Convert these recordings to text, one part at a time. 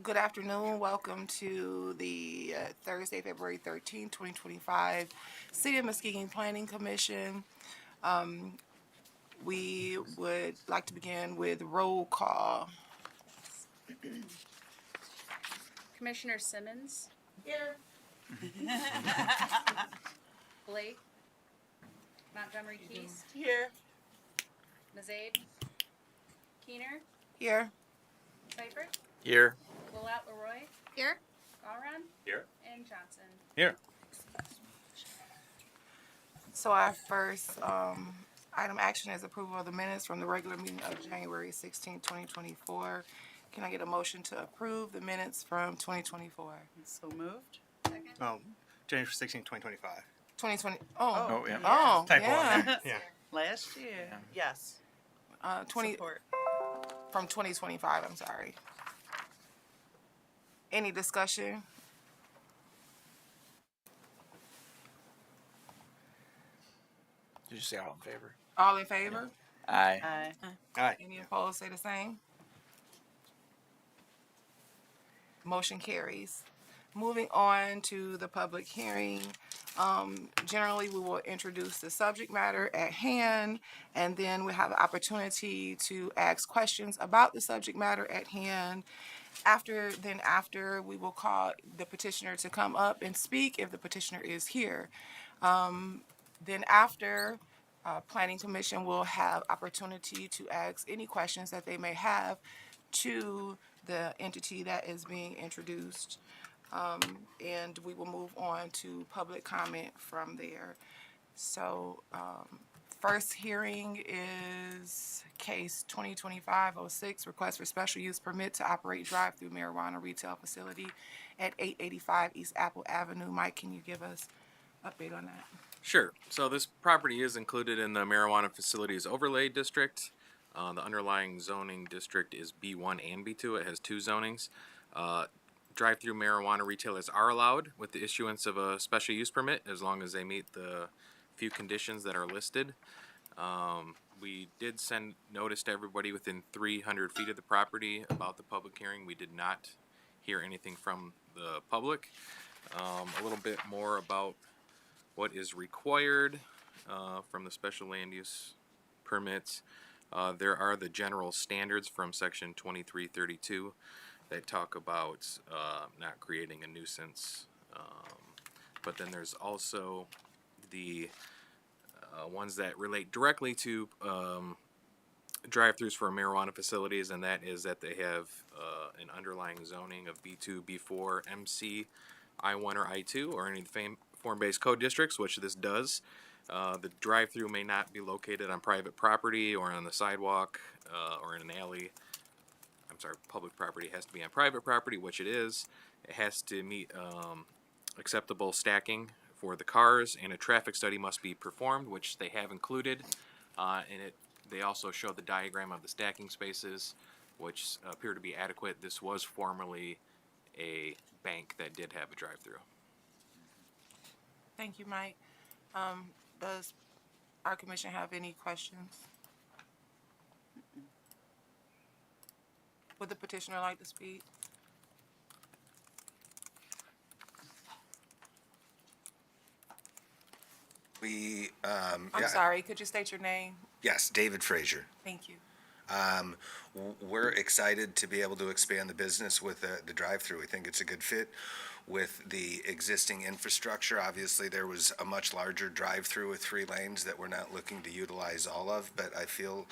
Good afternoon. Welcome to the Thursday, February 13th, 2025 City of Muskegon Planning Commission. We would like to begin with roll call. Commissioner Simmons, Here. Blake, Montgomery Keast, Here. Mazade, Keener, Here. Seifert, Here. Willett Leroy, Here. Gallron, Here. and Johnson. Here. So our first item action is approval of the minutes from the regular meeting of January 16th, 2024. Can I get a motion to approve the minutes from 2024? So moved. Second. Oh, January 16, 2025. 2020. Oh, yeah. Oh, Typo on yeah. there. Yeah. Last year. Yeah. Yes. 20 Support. from 2025. I'm sorry. Any discussion? Did you say all in favor? All in favor? Aye. Aye. Aye. Any opposed? Say the same. Motion carries. Moving on to the public hearing. Generally, we will introduce the subject matter at hand, and then we have the opportunity to ask questions about the subject matter at hand. After, we will call the petitioner to come up and speak if the petitioner is here. Then after, Planning Commission will have opportunity to ask any questions that they may have to the entity that is being introduced. And we will move on to public comment from there. So, first hearing is case 2025-06, request for special use permit to operate drive-through marijuana retail facility at 885 East Apple Avenue. Mike, can you give us update on that? Sure. So this property is included in the marijuana facilities overlay district. The underlying zoning district is B1 and B2. It has two zonings. Drive-through marijuana retailers are allowed with the issuance of a special use permit as long as they meet the few conditions that are listed. We did send notice to everybody within 300 feet of the property about the public hearing. We did not hear anything from the public. A little bit more about what is required from the special land use permits. There are the general standards from section 2332 that talk about not creating a nuisance. But then there's also the ones that relate directly to drive-throughs for marijuana facilities, and that is that they have an underlying zoning of B2, B4, MC, I1 or I2, or any of the form-based code districts, which this does. The drive-through may not be located on private property or on the sidewalk or in an alley. I'm sorry, public property. It has to be on private property, which it is. It has to meet acceptable stacking for the cars, and a traffic study must be performed, which they have included. They also show the diagram of the stacking spaces, which appear to be adequate. This was formerly a bank that did have a drive-through. Thank you, Mike. Does our commission have any questions? Would the petitioner like to speak? I'm sorry, could you state your name? Yes, David Frazier. Thank you. We're excited to be able to expand the business with the drive-through. We think it's a good fit with the existing infrastructure. Obviously, there was a much larger drive-through with 3 lanes that we're not looking to utilize all of, but I feel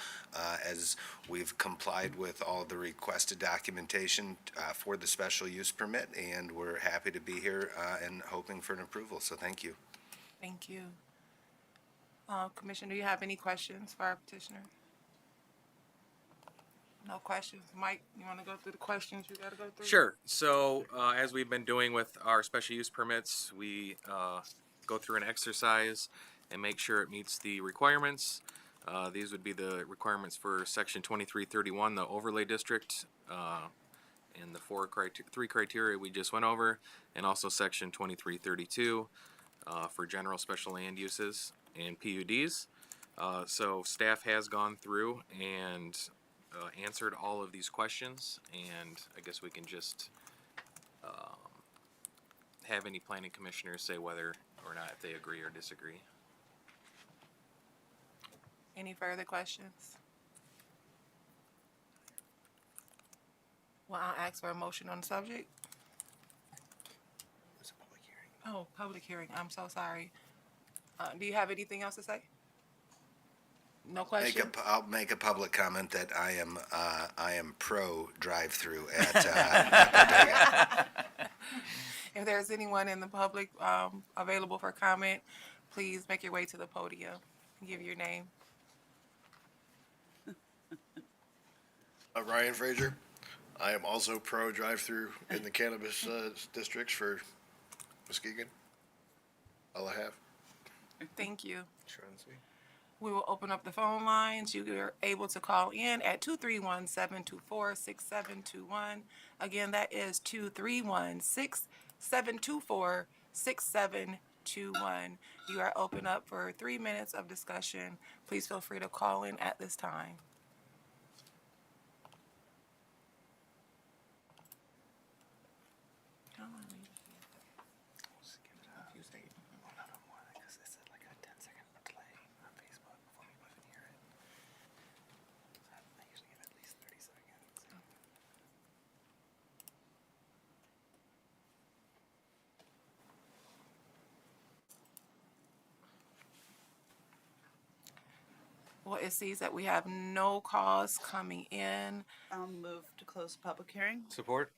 as we've complied with all the requested documentation for the special use permit, and we're happy to be here and hoping for an approval, so thank you. Thank you. Commissioner, do you have any questions for our petitioner? No questions. Mike, you want to go through the questions you got to go through? Sure. So as we've been doing with our special use permits, we go through an exercise and make sure it meets the requirements. These would be the requirements for section 2331, the overlay district, and the 3 criteria we just went over, and also section 2332 for general special land uses and PUDs. So staff has gone through and answered all of these questions, and I guess we can just have any planning commissioners say whether or not they agree or disagree. Any further questions? Well, I'll ask for a motion on the subject. It's a public hearing. Oh, public hearing, I'm so sorry. Do you have anything else to say? No question? I'll make a public comment that I am pro drive-through at, If there's anyone in the public available for comment, please make your way to the podium and give your name. Ryan Frazier. I am also pro drive-through in the cannabis districts for Muskegon. All I have. Thank you. Sure and sweet. We will open up the phone lines. You are able to call in at 231-724-6721. Again, that is 231-724-6721. You are open up for 3 minutes of discussion. Please feel free to call in at this time. We'll just give it a few seconds. Oh, no, no more, because it said like a 10-second delay on Facebook before people even hear it. So I usually give at least 30 seconds. Well, it seems that we have no calls coming in. I'll move to close the public hearing. Support?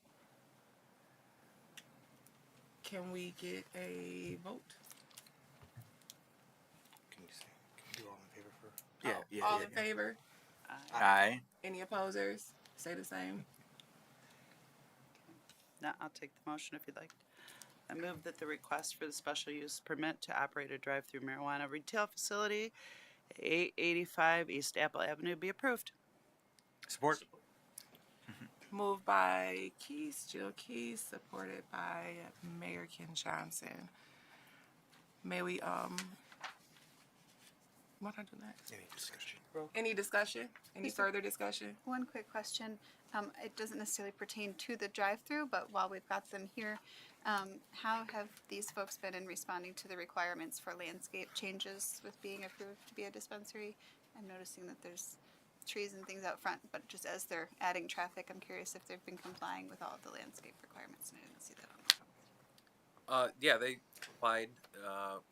Can we get a vote? Can you do all in favor for? Oh, all in favor? Aye. Any opposers? Say the same. Now, I'll take the motion if you'd like. I move that the request for the special use permit to operate a drive-through marijuana retail facility at 885 East Apple Avenue be approved. Support? Moved by Keys, Jill Keys, supported by Mayor Ken Johnson. May we, what I do next? Any discussion? Any discussion? Any further discussion? One quick question. It doesn't necessarily pertain to the drive-through, but while we've got them here, how have these folks been in responding to the requirements for landscape changes with being approved to be a dispensary? I'm noticing that there's trees and things out front, but just as they're adding traffic, I'm curious if they've been complying with all of the landscape requirements, and I didn't see that on the Yeah, they complied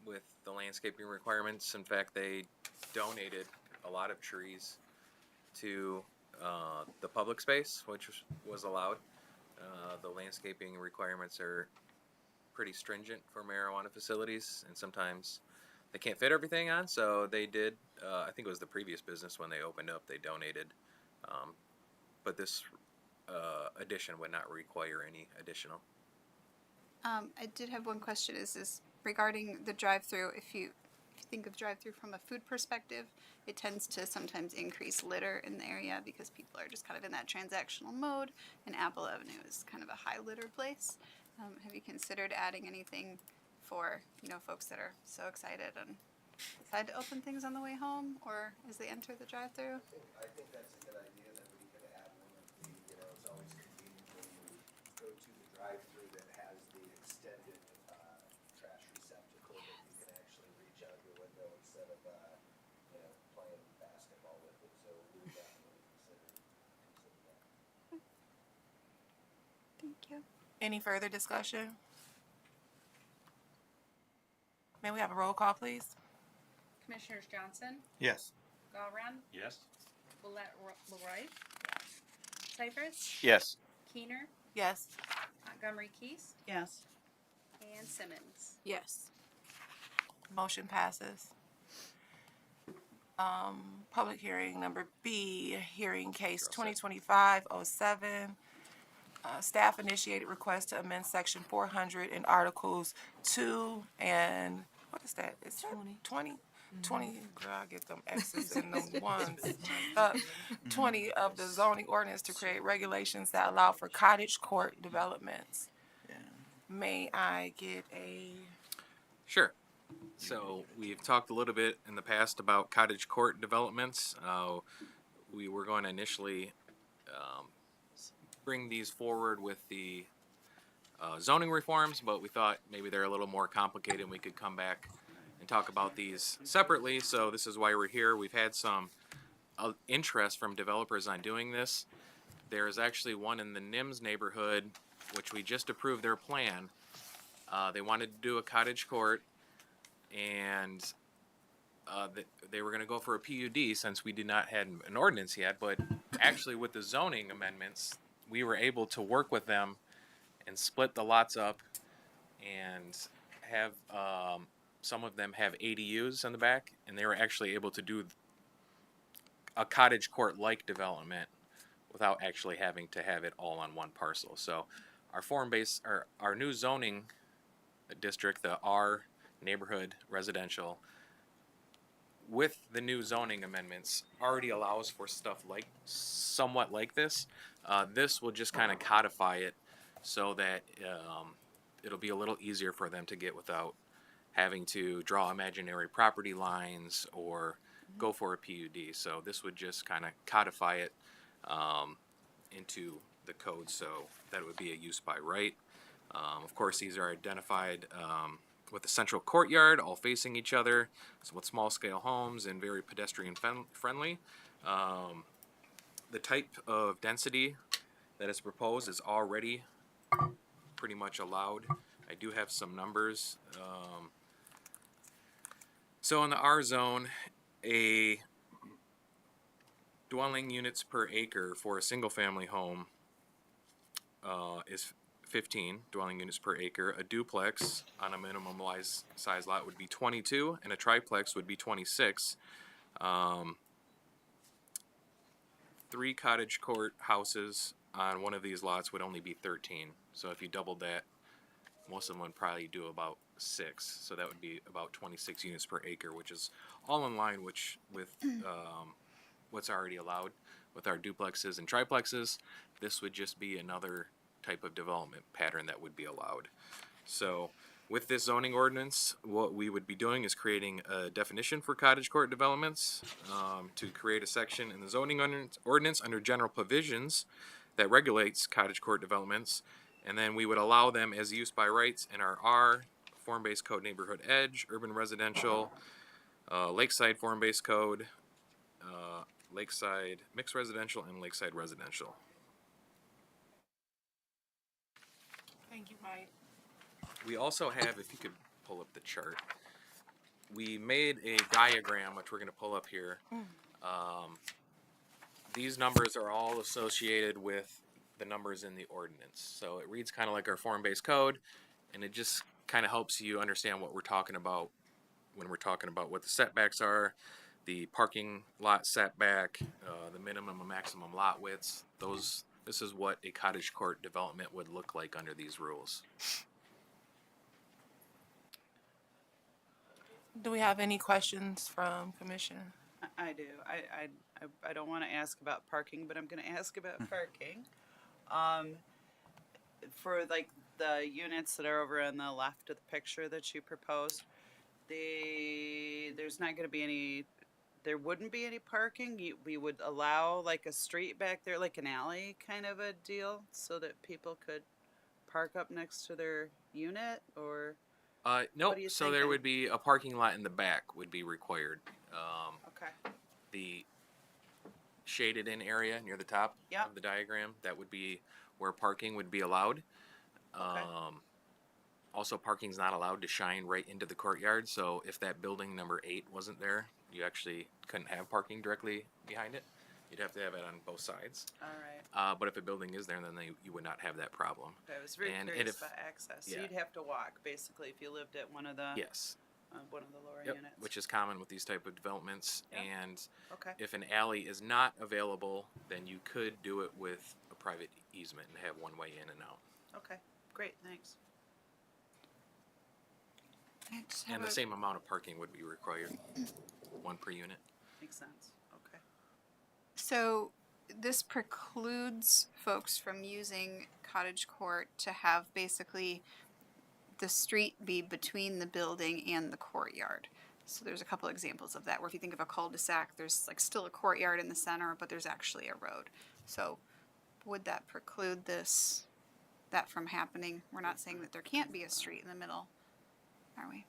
with the landscaping requirements. In fact, they donated a lot of trees to the public space, which was allowed. The landscaping requirements are pretty stringent for marijuana facilities, and sometimes they can't fit everything on, so they did, I think it was the previous business when they opened up, they donated. But this addition would not require any additional. I did have one question, is regarding the drive-through. If you think of drive-through from a food perspective, it tends to sometimes increase litter in the area because people are just kind of in that transactional mode, and Apple Avenue is kind of a high litter place. Have you considered adding anything for, folks that are so excited and decide to open things on the way home or as they enter the drive-through? I think that's a good idea that we could add one of the, it's always convenient when you go to the drive-through that has the extended trash receptacle that you can actually reach out your window instead of, playing basketball with it. So we would definitely consider that. Thank you. Any further discussion? May we have a roll call, please? Commissioners Johnson, Yes. Gallron, Yes. Leroy, Cyphers, Yes. Keener, Yes. Montgomery Keys, Yes. and Simmons. Yes. Motion passes. Public hearing number B, hearing case 2025-07. Staff initiated request to amend section 400 in articles 2 and, what is that? It's 20? 20, girl, I get them X's and them ones. 20 of the zoning ordinance to create regulations that allow for cottage court developments. Yeah. May I get a, Sure. So we've talked a little bit in the past about cottage court developments. we were going to initially bring these forward with the zoning reforms, but we thought maybe they're a little more complicated and we could come back and talk about these separately. So this is why we're here. We've had some interest from developers on doing this. There is actually one in the NIMS neighborhood, which we just approved their plan. They wanted to do a cottage court, and they were going to go for a PUD since we did not have an ordinance yet. But actually, with the zoning amendments, we were able to work with them and split the lots up and have some of them have ADUs in the back, and they were actually able to do a cottage court like development without actually having to have it all on one parcel. So our our new zoning district, the R neighborhood residential, with the new zoning amendments, already allows for stuff like somewhat like this. This will just kind of codify it so that it'll be a little easier for them to get without having to draw imaginary property lines or go for a PUD. So this would just kind of codify it into the code so that it would be a use by right. Of course, these are identified with a central courtyard, all facing each other, so with small scale homes and very pedestrian friendly. The type of density that is proposed is already pretty much allowed. I do have some numbers. So in the R zone, a dwelling units per acre for a single family home is 15 dwelling units per acre. A duplex on a minimum size lot would be 22, and a triplex would be 26. 3 cottage court houses on one of these lots would only be 13. So if you doubled that, most of them would probably do about 6. So that would be about 26 units per acre, which is all in line with what's already allowed with our duplexes and triplexes. This would just be another type of development pattern that would be allowed. So with this zoning ordinance, what we would be doing is creating a definition for cottage court developments to create a section in the zoning ordinance under general provisions that regulates cottage court developments, and then we would allow them as use by rights in our R, form-based code neighborhood edge, urban residential, lakeside form-based code, lakeside mixed residential, and lakeside residential. Thank you, Mike. We also have, if you could pull up the chart, we made a diagram, which we're going to pull up here. These numbers are all associated with the numbers in the ordinance. So it reads kind of like our form-based code, and it just kind of helps you understand what we're talking about when we're talking about what the setbacks are, the parking lot setback, the minimum and maximum lot widths. This is what a cottage court development would look like under these rules. Do we have any questions from commission? I do. I don't want to ask about parking, but I'm going to ask about parking. For like the units that are over on the left of the picture that you proposed, there's not going to be any. There wouldn't be any parking. We would allow like a street back there, like an alley kind of a deal, so that people could park up next to their unit, or Nope. What are you So there thinking? would be a parking lot in the back would be required. okay. The shaded in area near the top Yep. of the diagram, that would be where parking would be allowed. Okay. Also, parking's not allowed to shine right into the courtyard. So if that building number 8 wasn't there, you actually couldn't have parking directly behind it. You'd have to have it on both sides. All right. But if a building is there, then you would not have that problem. I was very And curious if- about access. So yeah. you'd have to walk basically if you lived at one of the Yes. one of the lower Yep. units. Which is common with these type of developments. Yep. And Okay. if an alley is not available, then you could do it with a private easement and have one way in and out. Okay. Great. Thanks. I just have And the a- same amount of parking would be required, 1 per unit. Makes sense. Okay. So this precludes folks from using cottage court to have basically the street be between the building and the courtyard. So there's a couple examples of that where if you think of a cul-de-sac, there's like still a courtyard in the center, but there's actually a road. So would that preclude that from happening? We're not saying that there can't be a street in the middle, are we?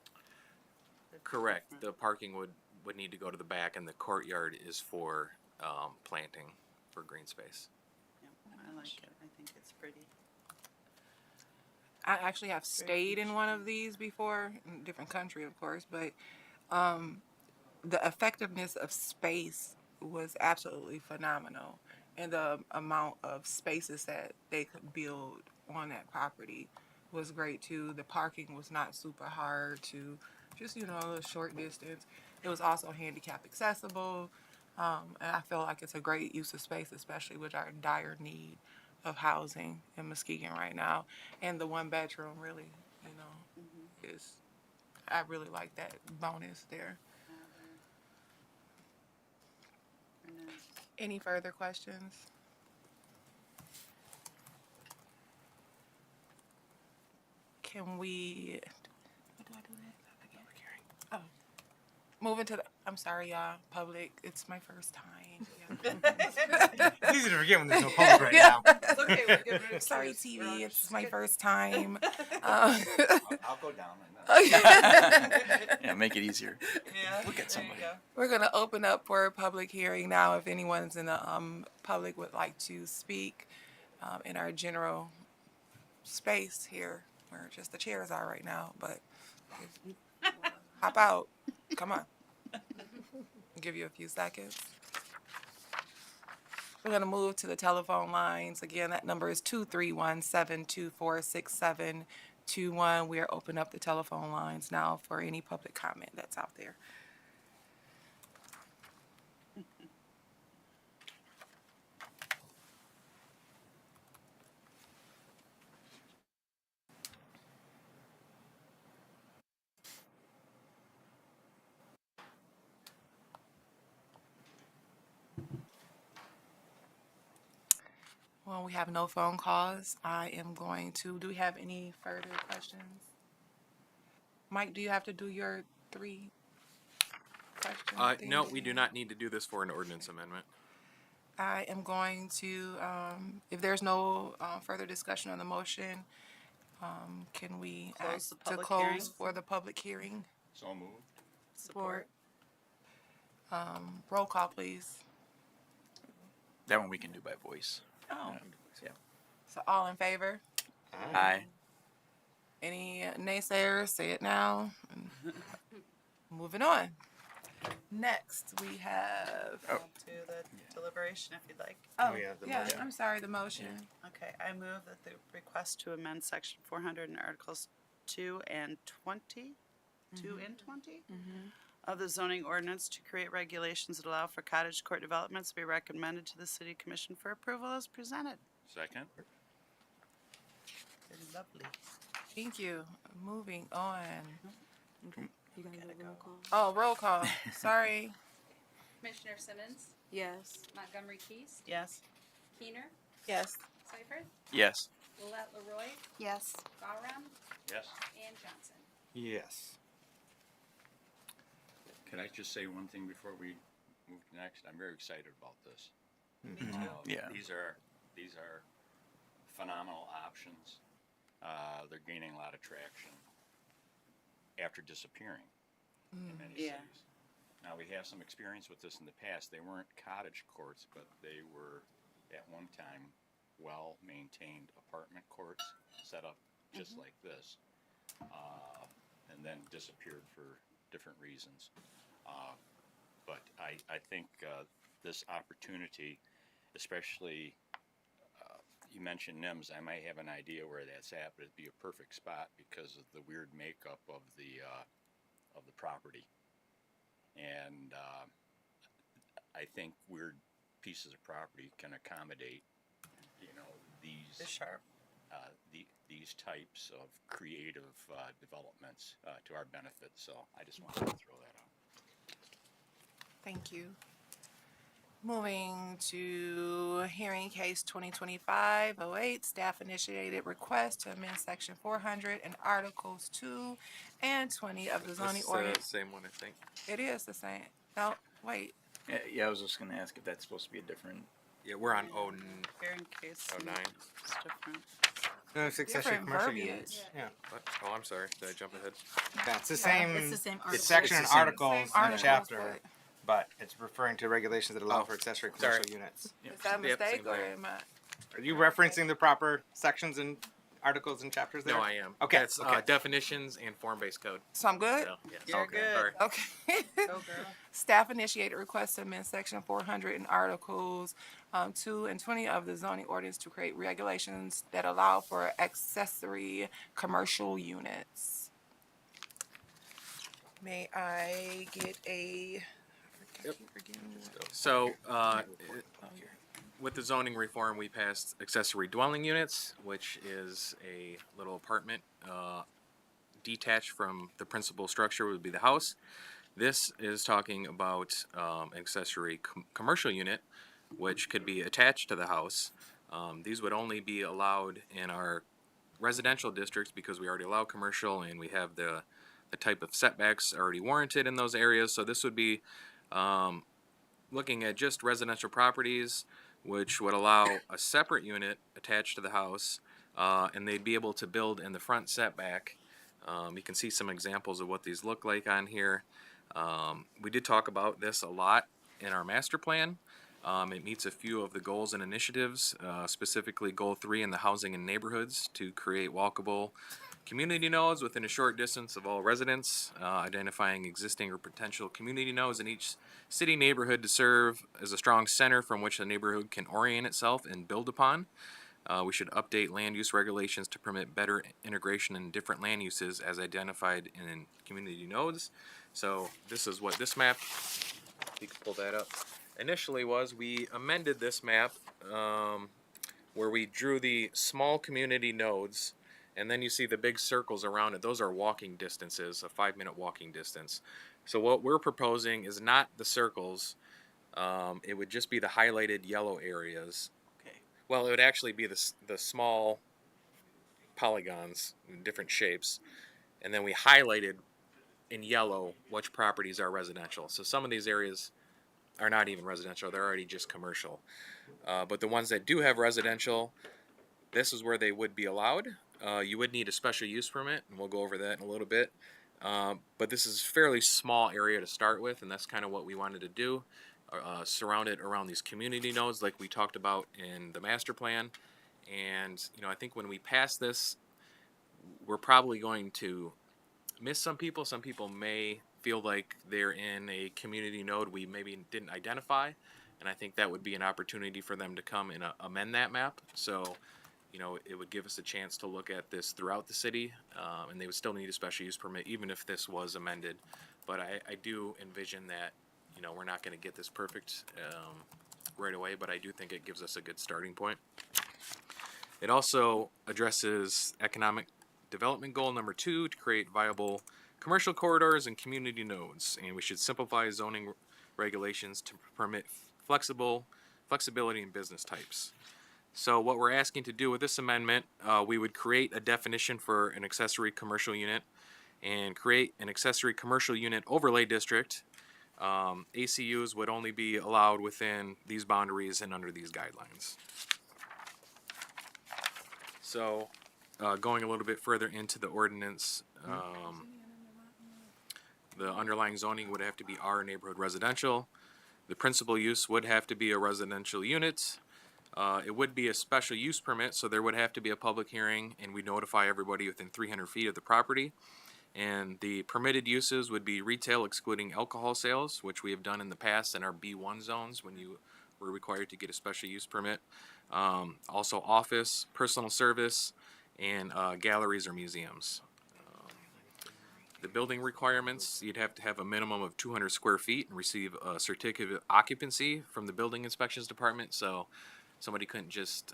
Correct. The parking would need to go to the back, and the courtyard is for planting for green space. Yeah, I like it. I think it's pretty. I actually have stayed in one of these before, in a different country, of course, but the effectiveness of space was absolutely phenomenal. And the amount of spaces that they could build on that property was great too. The parking was not super hard to just, a short distance. It was also handicap accessible. And I feel like it's a great use of space, especially with our dire need of housing in Muskegon right now. And the one bedroom really, is, I really like that bonus there. Very nice. Any further questions? Can we, what do I do that again? Oh, moving to the, I'm sorry, y'all, public, it's my first time. It's easy to forget when there's no public right now. It's okay. We're getting rid of Sorry, kids. We're TV, on- it's my first time. I'll go down. I know. Yeah, make it easier. Yeah. Look at there you somebody. go. We're gonna open up for a public hearing now. If anyone's in the public would like to speak in our general space here, where just the chairs are right now, but hop out. Come on. Give you a few seconds. We're gonna move to the telephone lines. Again, that number is 231-724-6721. We are opening up the telephone lines now for any public comment that's out there. Well, we have no phone calls. I am going to, do we have any further questions? Mike, do you have to do your 3 questions? No, we do not need to do this for an ordinance amendment. I am going to, if there's no further discussion on the motion, can we Close ask the to public hearing. close for the public hearing? So moved. Support. Roll call, please. That one we can do by voice. Oh, Yeah. so all in favor? Aye. Any naysayers, say it now. Moving on. Next, we have, To the deliberation, if you'd like. oh, We have the yeah, motion. I'm sorry, the motion. Okay, I move that the request to amend section 400 in Articles 2 and 20, 2 and 20 of the zoning ordinance to create regulations that allow for cottage court developments be recommended to the city commission for approval as presented. Second. Lovely. Thank you. Moving on. You gotta do a roll call. Oh, roll call. Sorry. Commissioner Simmons, Yes. Montgomery Keast, Yes. Keener, Yes. Seifert, Yes. Willett Leroy, Yes. Gowron, Yes. and Johnson. Yes. Can I just say one thing before we move to next? I'm very excited about this. Yeah. These are phenomenal options. They're gaining a lot of traction after disappearing in many Yeah. cities. Now, we have some experience with this in the past. They weren't cottage courts, but they were at one time well-maintained apartment courts set up just like this, and then disappeared for different reasons. But I think this opportunity, especially, you mentioned NIMS, I might have an idea where that's at, but it'd be a perfect spot because of the weird makeup of the property. And I think weird pieces of property can accommodate, these The sharp. these types of creative developments to our benefit. So I just wanted to throw that out. Thank you. Moving to hearing case 2025-08, staff initiated request to amend section 400 and articles 2 and 20 of the This zoning is ordinance. same one, I think. It is the same. No, wait. Yeah, I was just gonna ask if that's supposed to be a different. Yeah, we're on Hearing case. 09. It's different. No, it's accessory Different commercial verbiage. units. Yeah. What? Oh, I'm sorry. Did I jump ahead? Yeah, it's the Yeah, same. It's the same article. Section It's and the same articles in the Articles, chapter, but it's referring to regulations that allow Oh, for accessory sorry. commercial units. Is that a Yep, mistake same or thing. am I? Are you referencing the proper sections and articles and chapters there? No, I am. Okay. That's okay. definitions and form-based code. So I'm good? So, yes. You're Okay. good. Sorry. Okay. Go girl. Staff initiated request to amend section 400 in articles 2 and 20 of the zoning ordinance to create regulations that allow for accessory commercial units. May I get a? I keep forgetting what- So, oh, yeah. with the zoning reform, we passed accessory dwelling units, which is a little apartment detached from the principal structure would be the house. This is talking about an accessory commercial unit, which could be attached to the house. These would only be allowed in our residential districts because we already allow commercial and we have the type of setbacks already warranted in those areas. So this would be looking at just residential properties, which would allow a separate unit attached to the house, and they'd be able to build in the front setback. You can see some examples of what these look like on here. We did talk about this a lot in our master plan. It meets a few of the goals and initiatives, specifically Goal 3 in the housing and neighborhoods to create walkable community nodes within a short distance of all residents, identifying existing or potential community nodes in each city neighborhood to serve as a strong center from which the neighborhood can orient itself and build upon. We should update land use regulations to permit better integration in different land uses as identified in community nodes. So this is what this map, you can pull that up, initially was. We amended this map where we drew the small community nodes, and then you see the big circles around it. Those are walking distances, a 5-minute walking distance. So what we're proposing is not the circles. It would just be the highlighted yellow areas. Okay. Well, it would actually be the small polygons in different shapes, and then we highlighted in yellow which properties are residential. So some of these areas are not even residential; they're already just commercial. But the ones that do have residential, this is where they would be allowed. You would need a special use permit, and we'll go over that in a little bit. But this is a fairly small area to start with, and that's kind of what we wanted to do. Surround it around these community nodes like we talked about in the master plan. And, I think when we pass this, we're probably going to miss some people. Some people may feel like they're in a community node we maybe didn't identify. And I think that would be an opportunity for them to come and amend that map. So, it would give us a chance to look at this throughout the city, and they would still need a special use permit even if this was amended. But I do envision that, we're not going to get this perfect right away, but I do think it gives us a good starting point. It also addresses economic development goal number 2 to create viable commercial corridors and community nodes, and we should simplify zoning regulations to permit flexibility in business types. So what we're asking to do with this amendment, we would create a definition for an accessory commercial unit and create an accessory commercial unit overlay district. ACUs would only be allowed within these boundaries and under these guidelines. So going a little bit further into the ordinance, the underlying zoning would have to be R neighborhood residential. The principal use would have to be a residential unit. It would be a special use permit, so there would have to be a public hearing, and we notify everybody within 300 feet of the property. And the permitted uses would be retail excluding alcohol sales, which we have done in the past in our B1 zones when you were required to get a special use permit. Also office, personal service, and galleries or museums. The building requirements, you'd have to have a minimum of 200 square feet and receive a certificate of occupancy from the building inspections department. So somebody couldn't just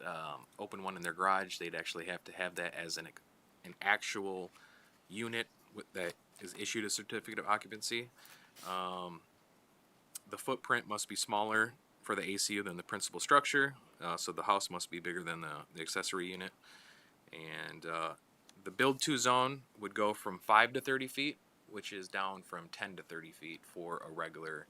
open one in their garage. They'd actually have to have that as an actual unit that is issued a certificate of occupancy. The footprint must be smaller for the ACU than the principal structure, so the house must be bigger than the accessory unit. And the build to zone would go from 5 to 30 feet, which is down from 10 to 30 feet for a regular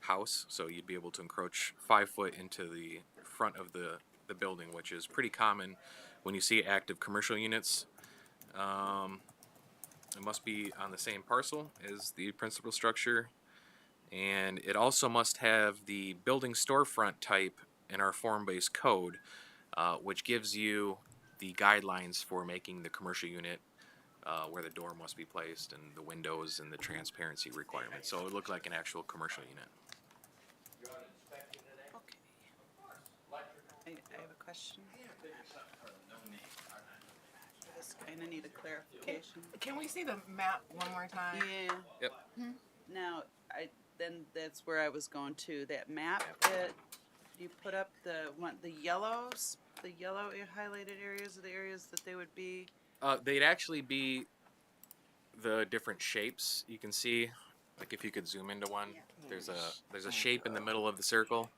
house. So you'd be able to encroach 5 foot into the front of the building, which is pretty common when you see active commercial units. It must be on the same parcel as the principal structure, and it also must have the building storefront type in our form-based code, which gives you the guidelines for making the commercial unit, where the door must be placed and the windows and the transparency requirements. So it would look like an actual commercial unit. Okay. I have a question. I just kind of need a clarification. Can we see the map one more time? Yeah. Yep. Now, then that's where I was going to. That map that you put up, the yellows, the yellow highlighted areas are the areas that they would be. They'd actually be the different shapes. You can see, like if you could zoom into one, there's a shape in the middle of the circle.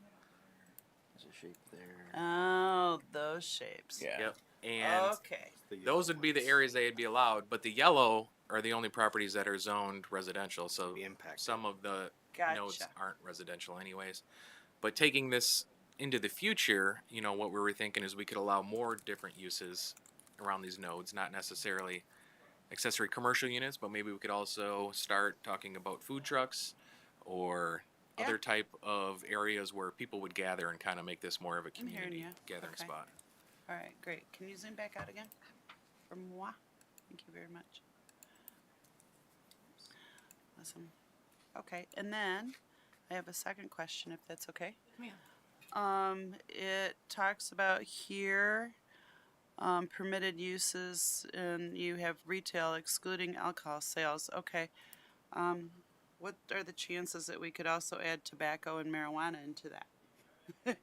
There's a shape there. Oh, those shapes. Yeah. Yep. And Okay. those would be the areas they'd be allowed, but the yellow are the only properties that are zoned residential. So Be impacted. some of the Gotcha. nodes aren't residential anyways. But taking this into the future, what we were thinking is we could allow more different uses around these nodes, not necessarily accessory commercial units, but maybe we could also start talking about food trucks or Yeah. other type of areas where people would gather and kind of make this more of a I'm hearing community ya. gathering Okay. spot. All right, great. Can you zoom back out again? For moi? Thank you very much. Awesome. Okay, and then I have a second question, if that's okay. Yeah. It talks about here, permitted uses, and you have retail excluding alcohol sales. Okay. What are the chances that we could also add tobacco and marijuana into that?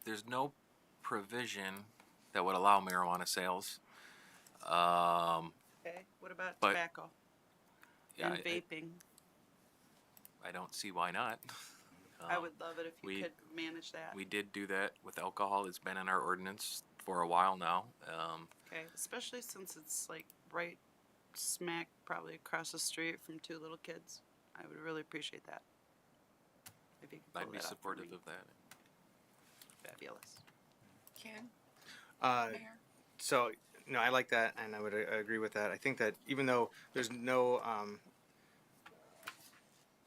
There's no provision that would allow marijuana sales. Okay. What about But- tobacco Yeah, and vaping? I don't see why not. I would love it if you we- could manage that. We did do that with alcohol. It's been in our ordinance for a while now. Okay, especially since it's like right smack probably across the street from two little kids. I would really appreciate that. If you could pull I'd be that up for supportive me. of that. Fabulous. Ken? Uh, Mayor? So, no, I like that, and I would agree with that. I think that even though there's no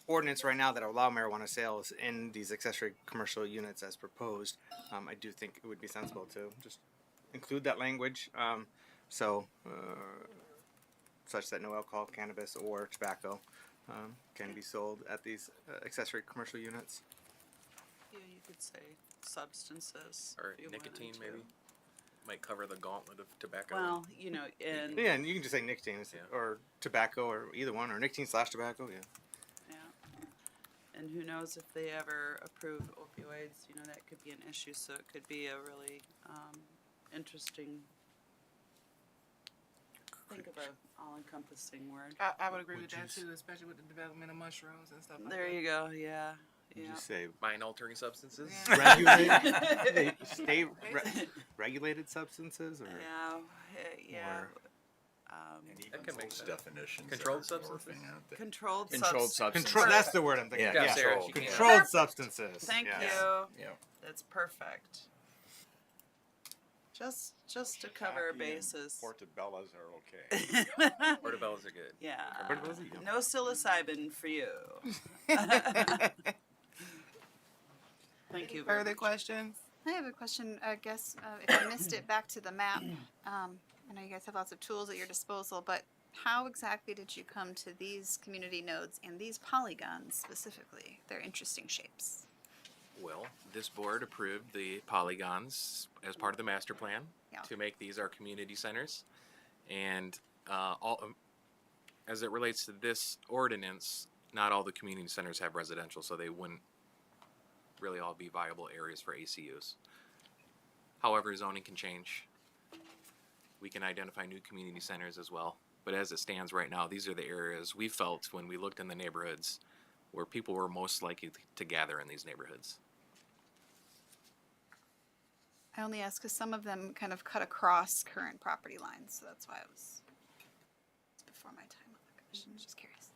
ordinance right now that allow marijuana sales in these accessory commercial units as proposed, I do think it would be sensible to just include that language, such that no alcohol, cannabis, or tobacco can be sold at these accessory commercial units. Yeah, you could say substances. Or if you nicotine, wanted to. maybe. Might cover the gauntlet of tobacco. Well, and Yeah, and you can just say nicotine Yeah. or tobacco or either one, or nicotine/tobacco. Yeah. yeah. And who knows if they ever approve opioids? That could be an issue. So it could be a really interesting. Think of a all-encompassing word. I would agree with Would that you too, especially with the development of mushrooms and stuff like There that. you go. Yeah. Would Yeah. you say Mind-altering substances. Yeah. regulated, regulated substances, or Yeah. Yeah. Or- And even That can make those sense. definitions Controlled are substances? morphing, aren't they? Controlled Controlled substance. control? substances. That's the word I'm thinking. Yeah, of. Sarah, controlled, she can- yeah. Controlled substances. Thank yes. you. Yeah. That's perfect. Just to cover our Coffee and bases. Portobellas are okay. Portobellos are good. Yeah. Portobellos are yum. No psilocybin for you. Thank you. Very Further much. questions? I have a question, I guess, if I missed it, back to the map. I know you guys have lots of tools at your disposal, but how exactly did you come to these community nodes and these polygons specifically? They're interesting shapes. Well, this board approved the polygons as part of the master plan Yeah. to make these our community centers. And as it relates to this ordinance, not all the community centers have residential, so they wouldn't really all be viable areas for ACUs. However, zoning can change. We can identify new community centers as well. But as it stands right now, these are the areas we felt when we looked in the neighborhoods where people were most likely to gather in these neighborhoods. I only ask because some of them kind of cut across current property lines, so that's why it's before my time on the commission. Just curious.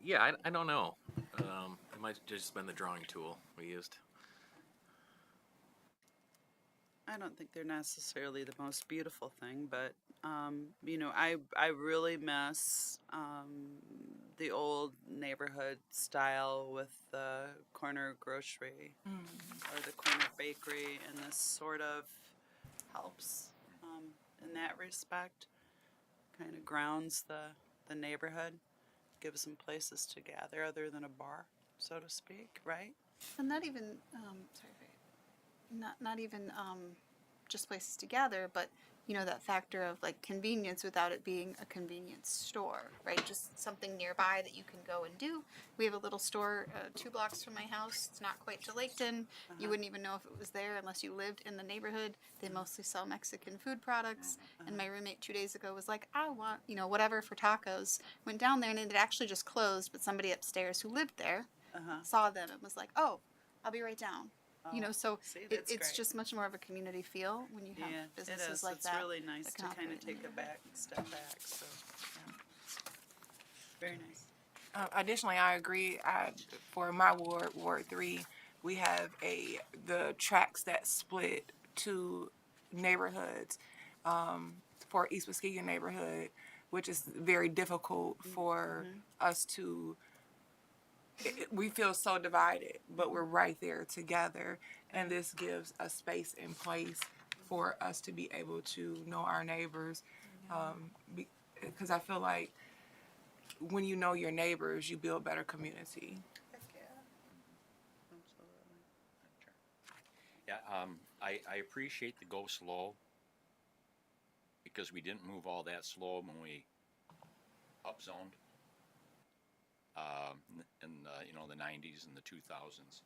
Yeah, I don't know. It might have just been the drawing tool we used. I don't think they're necessarily the most beautiful thing, but you know, I really miss the old neighborhood style with the corner grocery or the corner bakery, and this sort of helps in that respect. Kind of grounds the neighborhood, gives them places to gather other than a bar, so to speak, right? And not even sorry, not even just places to gather, but you know that factor of like convenience without it being a convenience store, right? Just something nearby that you can go and do. We have a little store 2 blocks from my house. It's not quite to Laketon. You wouldn't even know if it was there unless you lived in the neighborhood. They mostly sell Mexican food products. And my roommate 2 days ago was like, I want, you know, whatever for tacos. Went down there and it had actually just closed, but somebody upstairs who lived there saw them and was like, oh, I'll be right down. You know, so See, it's great. just much more of a community feel when you have Yeah, businesses it is. like It's that. really nice that to can kind of operate in take the a neighborhood. step back. So, yeah. Very nice. Additionally, I agree. For my ward, Ward 3, we have the tracks that split two neighborhoods. For East Muskegon neighborhood, which is very difficult for us to. We feel so divided, but we're right there together, and this gives a space and place for us to be able to know our neighbors. Because I feel like when you know your neighbors, you build better community. Heck yeah. Absolutely. Yeah, I appreciate the go slow because we didn't move all that slow when we upzoned in you know, the 90s and the 2000s.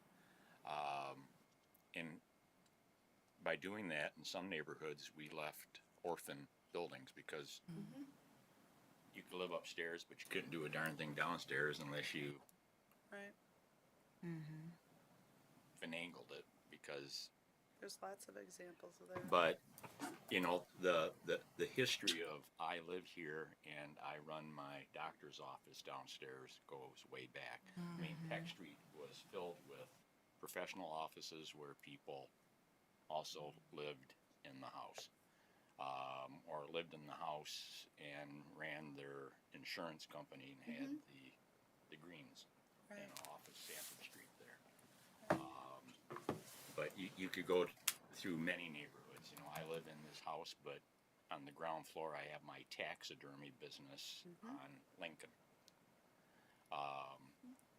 And by doing that, in some neighborhoods, we left orphan buildings because you could live upstairs, but you couldn't do a darn thing downstairs unless you Right. finagled it because There's lots of examples of that. but you know the history of I live here and I run my doctor's office downstairs goes way back. I mean, Peck Street was filled with professional offices where people also lived in the house, or lived in the house and ran their insurance company and had the Greens, you Right. know, off of Sanford Street there. But you could go through many neighborhoods. You know, I live in this house, but on the ground floor I have my taxidermy business on Lincoln.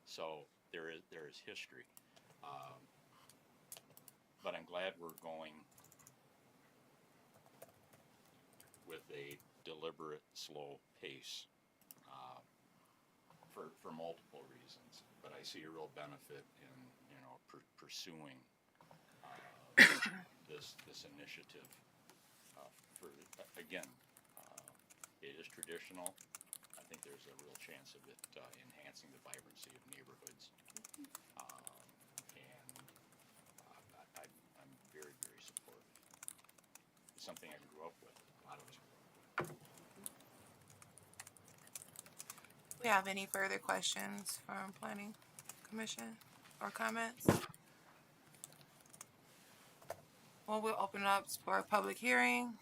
So there is history. But I'm glad we're going with a deliberate, slow pace for multiple reasons. But I see a real benefit in, you know, pursuing this initiative. For again, it is traditional. I think there's a real chance of it enhancing the vibrancy of neighborhoods, and I'm very, very supportive. It's something I grew up with. A lot of us grew up with. We have any further questions from Planning Commission or comments? Well, we'll open it up for a public hearing.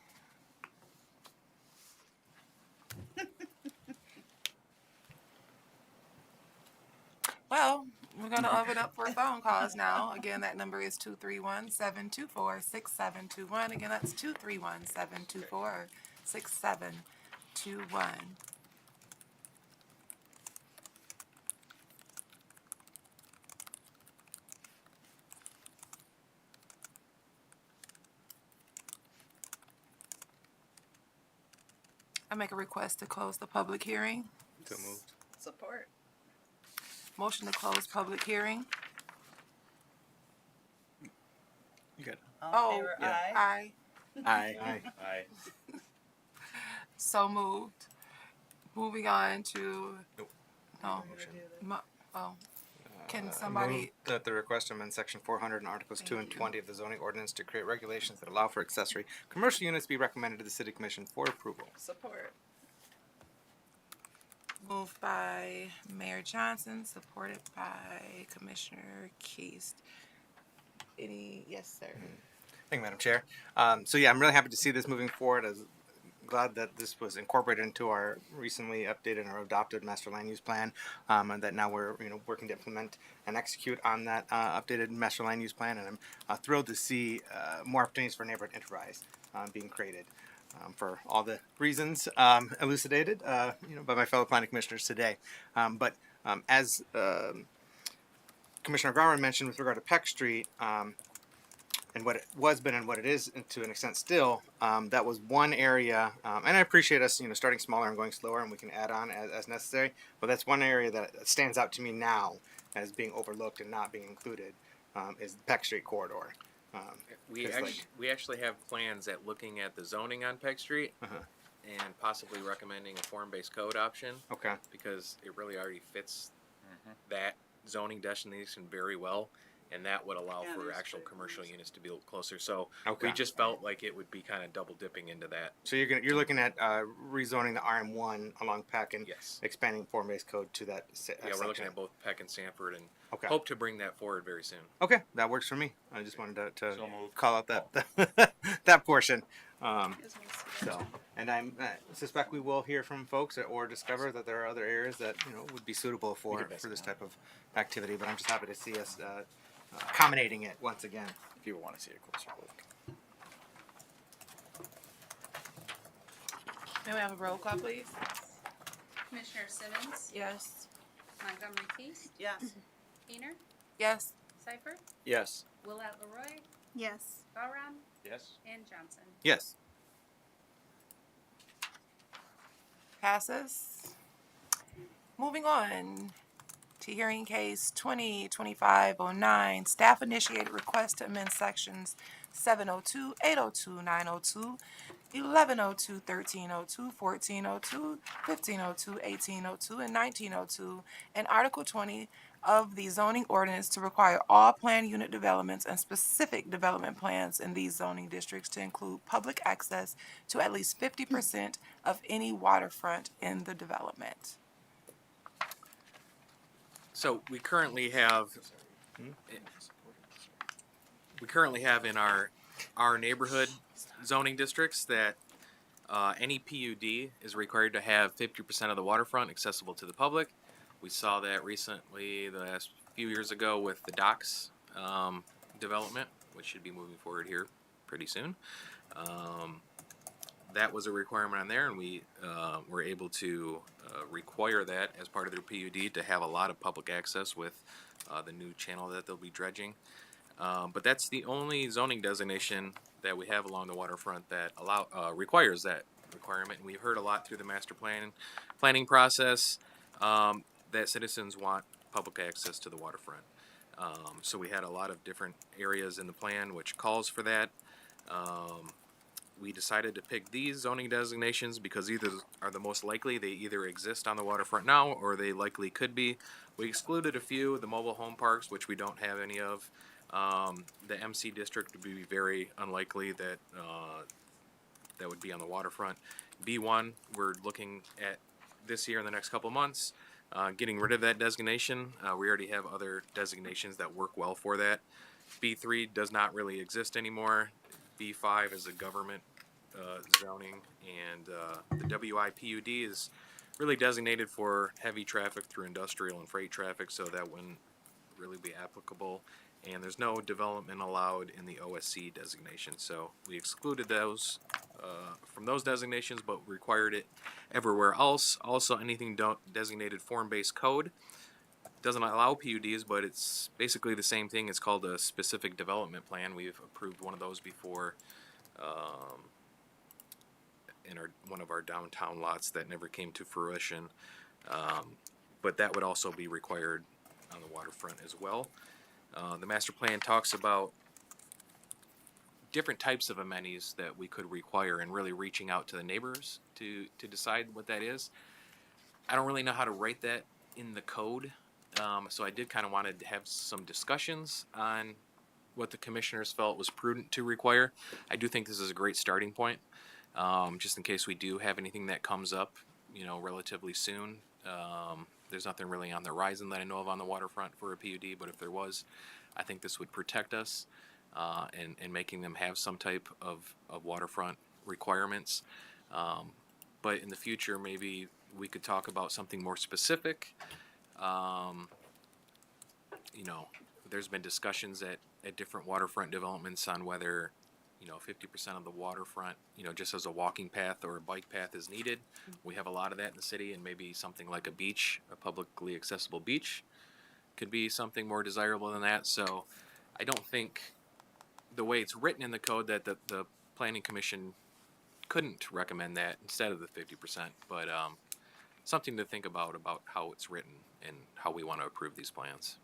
Well, we're going to open up for phone calls now. Again, that number is 231-724-6721. Again, that's 231-724-6721. I make a request to close the public hearing. So moved. Support. Motion to close public hearing. You got it. All in favor? yeah. Aye. Aye. Aye. I So moved. Moving on to, Oh, mo- oh, can Move somebody, that the request to amend section 400 and articles 2 and 20 of the zoning ordinance to create regulations that allow for accessory commercial units be recommended to the city commission for approval. Support. moved by Mayor Johnson, supported by Commissioner Keast. Yes, sir. Thank you, Madam Chair. So yeah, I'm really happy to see this moving forward. I'm glad that this was incorporated into our recently updated or adopted master land use plan, and that now we're working to implement and execute on that updated master land use plan. And I'm thrilled to see more opportunities for neighborhood enterprise being created. For all the reasons elucidated, by my fellow planning commissioners today, but as Commissioner Garland mentioned with regard to Peck Street, and what it was been and what it is to an extent still, that was one area, and I appreciate us, starting smaller and going slower, and we can add on as necessary. But that's one area that stands out to me now as being overlooked and not being included, is the Peck Street corridor. We actually have plans at looking at the zoning on Peck Street Uh-huh. and possibly recommending a form-based code option Okay. because it really already fits that zoning designation very well, and that would allow Yeah, for there's actual good commercial ones. units to be a little closer. So Okay. we just felt like it would be kind of double dipping into that. So you're looking at rezoning the RM1 along Peck and Yes. expanding form-based code to that. Yeah, we're looking at both Peck and Sanford, and Okay. hope to bring that forward very soon. Okay, that works for me. I just wanted to So moved. call out that that portion. You guys wanna see that? So, and I suspect we will hear from folks or discover that there are other areas that would be suitable for this type of activity. But I'm just happy to see us accommodating it once again. If you want to see a closer look. May we have a roll call, please? Commissioner Simmons, Yes. Montgomery Keast, Yes. Keener, Yes. Seifert, Yes. Willett Leroy, Yes. Bowron, Yes. and Johnson. Yes. Passes. Moving on to hearing case 202509, staff initiated request to amend sections 702, 802, 902, 1102, 1302, 1402, 1502, 1802, and 1902, and Article 20 of the zoning ordinance to require all planned unit developments and specific development plans in these zoning districts to include public access to at least 50% of any waterfront in the development. So we currently have in our neighborhood zoning districts that any PUD is required to have 50% of the waterfront accessible to the public. We saw that recently, the last few years ago, with the docks development, which should be moving forward here pretty soon. That was a requirement on there, and we were able to require that as part of their PUD to have a lot of public access with the new channel that they'll be dredging. But that's the only zoning designation that we have along the waterfront that requires that requirement. And we heard a lot through the master planning process that citizens want public access to the waterfront. So we had a lot of different areas in the plan which calls for that. We decided to pick these zoning designations because either are the most likely. They either exist on the waterfront now or they likely could be. We excluded a few, the mobile home parks, which we don't have any of. The MC district would be very unlikely that that would be on the waterfront. B1, we're looking at this year in the next couple months, getting rid of that designation. We already have other designations that work well for that. B3 does not really exist anymore. B5 is a government zoning, and the WIPUD is really designated for heavy traffic through industrial and freight traffic, so that wouldn't really be applicable. And there's no development allowed in the OSC designation, so we excluded those from those designations, but required it everywhere else. Also, anything designated form-based code doesn't allow PUDs, but it's basically the same thing. It's called a specific development plan. We've approved one of those before in one of our downtown lots that never came to fruition. But that would also be required on the waterfront as well. The master plan talks about different types of amenities that we could require and really reaching out to the neighbors to decide what that is. I don't really know how to write that in the code. So I did kind of wanted to have some discussions on what the commissioners felt was prudent to require. I do think this is a great starting point, just in case we do have anything that comes up, relatively soon. There's nothing really on the horizon that I know of on the waterfront for a PUD, but if there was, I think this would protect us and making them have some type of waterfront requirements. But in the future, maybe we could talk about something more specific. Um, there's been discussions at different waterfront developments on whether 50% of the waterfront, just as a walking path or a bike path is needed. We have a lot of that in the city, and maybe something like a beach, a publicly accessible beach, could be something more desirable than that. So I don't think the way it's written in the code that the planning commission couldn't recommend that instead of the 50%, but something to think about how it's written and how we want to approve these plans.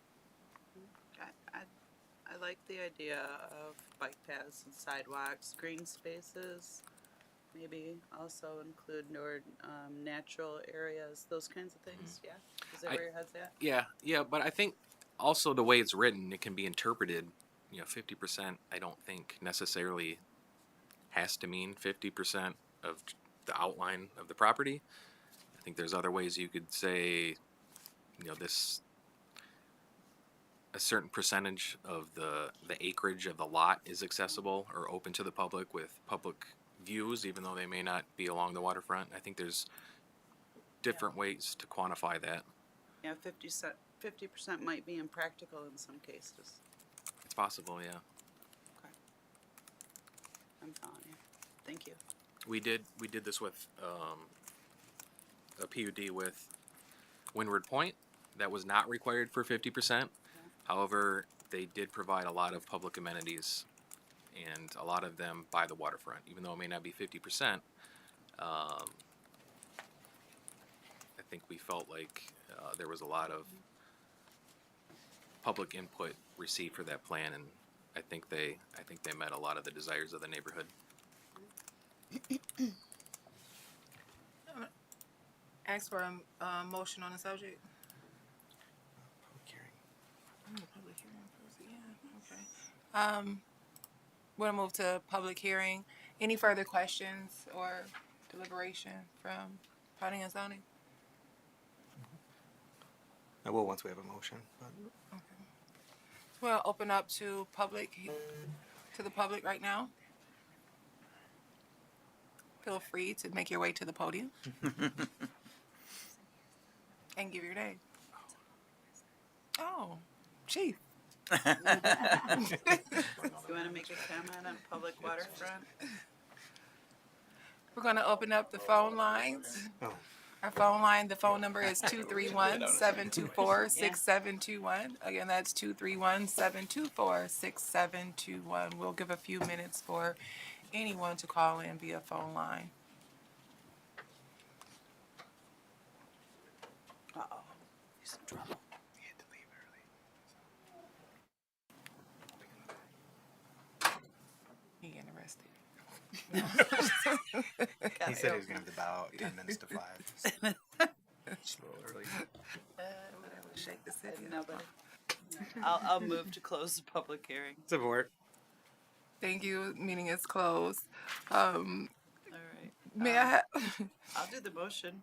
I like the idea of bike paths and sidewalks, green spaces. Maybe also include more natural areas, those kinds of things. Yeah, is that where your head's at? Yeah, but I think also the way it's written, it can be interpreted. 50%. I don't think necessarily has to mean 50% of the outline of the property. I think there's other ways you could say, this a certain percentage of the acreage of the lot is accessible or open to the public with public views, even though they may not be along the waterfront. I think there's different ways to quantify that. Yeah, 50% might be impractical in some cases. It's possible, yeah. Okay. I'm following you. Thank you. We did this with a PUD with Windward Point that was not required for 50%. However, they did provide a lot of public amenities, and a lot of them by the waterfront, even though it may not be 50%. I think we felt like there was a lot of public input received for that plan, and I think they met a lot of the desires of the neighborhood. Ask for a motion on the subject. Public hearing. Public hearing first, yeah, okay. We'll move to public hearing. Any further questions or deliberation from planning and zoning? I will once we have a motion. But We'll open up to the public right now. Feel free to make your way to the podium and give your name. Oh, Chief. You want to make a comment on public waterfront? We're going to open up the phone lines. Oh. Our phone line, the phone number is 231-724-6721. Again, that's 231-724-6721. We'll give a few minutes for anyone to call in via phone line. Uh-oh. He's in trouble. he had to leave early. He getting arrested. He said he was going to have about 10 minutes to 5. Just a little early. Whatever, shake the city. Nobody. I'll move to close the public hearing. Support. Thank you. Meeting is closed. All right. May I have, I'll do the motion.